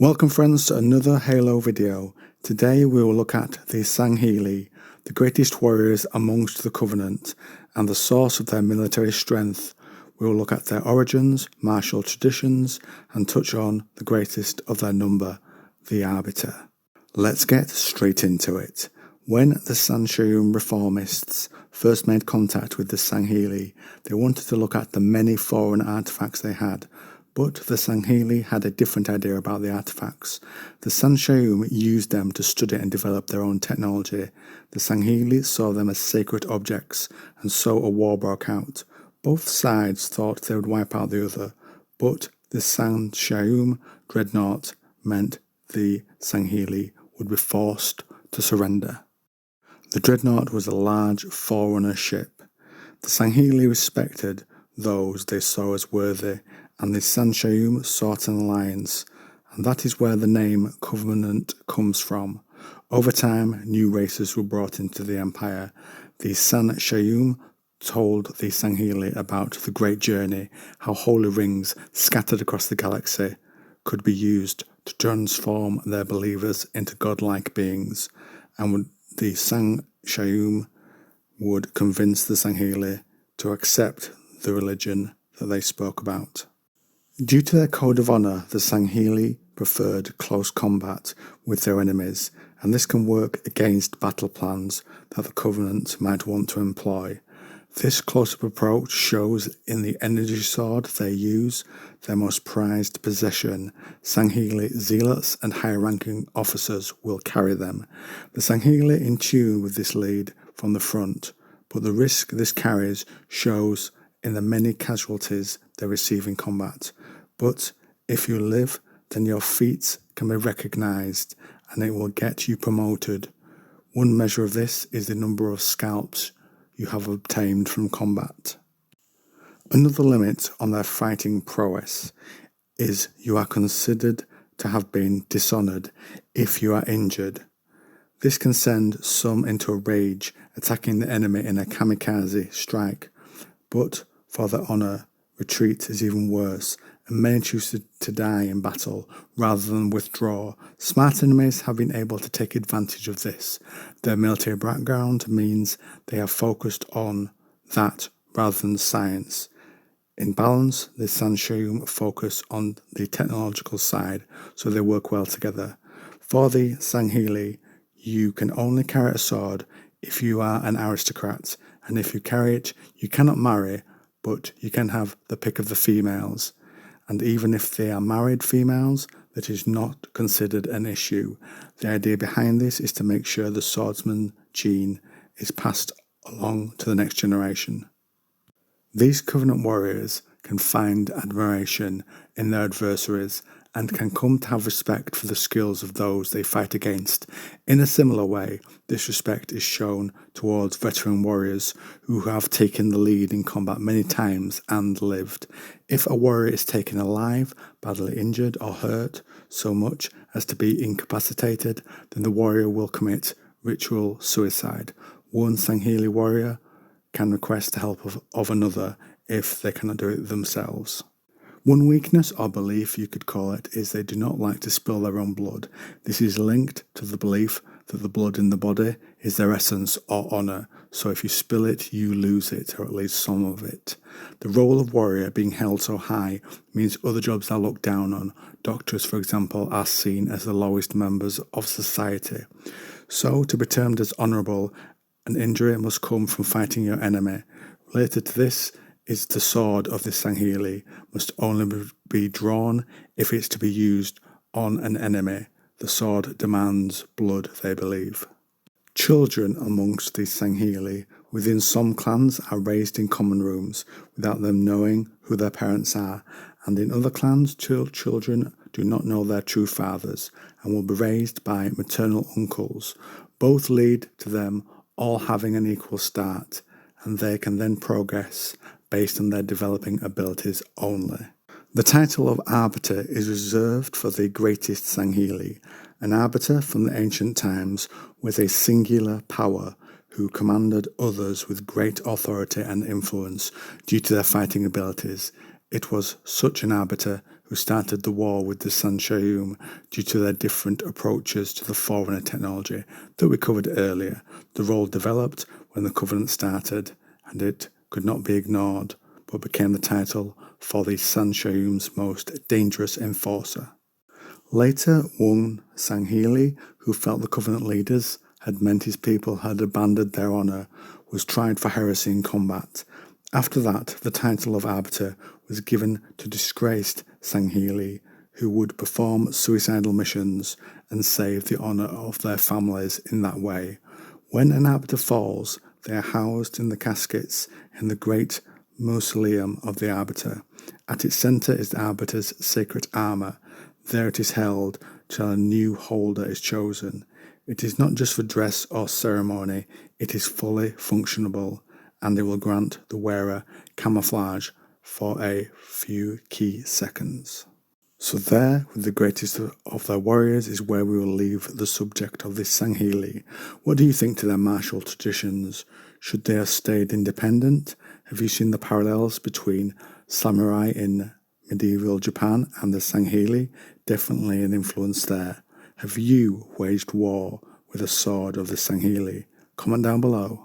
Welcome friends to another Halo video. Today we will look at the Sangheili, the greatest warriors amongst the Covenant and the source of their military strength. We will look at their origins, martial traditions and touch on the greatest of their number, the Arbiter. Let's get straight into it. When the Sangheili reformists first made contact with the Sangheili, they wanted to look at the many foreign artifacts they had. But the Sangheili had a different idea about the artifacts. The Sangheili used them to study and develop their own technology. The Sangheili saw them as sacred objects, and so a war broke out. Both sides thought they would wipe out the other, but the Sangheili dreadnought meant the Sangheili would be forced to surrender. The dreadnought was a large forerunner ship. The Sangheili respected those they saw as worthy, and the Sangheili sought an alliance, and that is where the name Covenant comes from. Over time, new races were brought into the empire. The Sangheili told the Sangheili about the great journey, how holy rings scattered across the galaxy could be used to transform their believers into godlike beings, and the Sangheili would convince the Sangheili to accept the religion that they spoke about. Due to their code of honor, the Sangheili preferred close combat with their enemies, and this can work against battle plans that the Covenant might want to employ. This close-up approach shows in the energy sword they use, their most prized possession. Sangheili zealots and high-ranking officers will carry them. The Sangheili in tune with this lead from the front, but the risk this carries shows in the many casualties they receive in combat. But if you live, then your feats can be recognized and it will get you promoted. One measure of this is the number of scalps you have obtained from combat. Another limit on their fighting prowess is you are considered to have been dishonored if you are injured. This can send some into a rage, attacking the enemy in a kamikaze strike. But for their honor, retreat is even worse, and many choose to die in battle rather than withdraw. Smart enemies have been able to take advantage of this. Their military background means they are focused on that rather than science. In balance, the Sangheili focus on the technological side, so they work well together. For the Sangheili, you can only carry a sword if you are an aristocrat, and if you carry it, you cannot marry, but you can have the pick of the females. And even if they are married females, that is not considered an issue. The idea behind this is to make sure the swordsman gene is passed along to the next generation. These Covenant warriors can find admiration in their adversaries and can come to have respect for the skills of those they fight against. In a similar way, this respect is shown towards veteran warriors who have taken the lead in combat many times and lived. If a warrior is taken alive, badly injured or hurt so much as to be incapacitated, then the warrior will commit ritual suicide. One Sangheili warrior can request the help of another if they cannot do it themselves. One weakness or belief you could call it is they do not like to spill their own blood. This is linked to the belief that the blood in the body is their essence or honor, so if you spill it, you lose it, or at least some of it. The role of warrior being held so high means other jobs are looked down on. Doctors, for example, are seen as the lowest members of society. So, to be termed as honorable, an injury must come from fighting your enemy. Related to this is the sword of the Sangheili must only be drawn if it's to be used on an enemy. The sword demands blood, they believe. Children amongst the Sangheili within some clans are raised in common rooms without them knowing who their parents are, and in other clans children do not know their true fathers and will be raised by maternal uncles. Both lead to them all having an equal start, and they can then progress based on their developing abilities only. The title of Arbiter is reserved for the greatest Sangheili, an arbiter from the ancient times with a singular power who commanded others with great authority and influence due to their fighting abilities. It was such an arbiter who started the war with the Sangheili due to their different approaches to the foreigner technology that we covered earlier. The role developed when the Covenant started, and it could not be ignored, but became the title for the Sangheili's most dangerous enforcer. Later, one Sangheili, who felt the Covenant leaders had meant his people had abandoned their honour, was tried for heresy in combat. After that, the title of Arbiter was given to disgraced Sangheili, who would perform suicidal missions and save the honour of their families in that way. When an Arbiter falls, they are housed in the caskets in the great mausoleum of the Arbiter. At its centre is the Arbiter's sacred armour. There it is held till a new holder is chosen. It is not just for dress or ceremony, it is fully functionable, and it will grant the wearer camouflage for a few key seconds. So there, with the greatest of their warriors, is where we will leave the subject of this Sangheili. What do you think to their martial traditions? Should they have stayed independent? Have you seen the parallels between samurai in medieval Japan and the Sangheili? Definitely an influence there. Have you waged war with a sword of the Sangheili? Comment down below.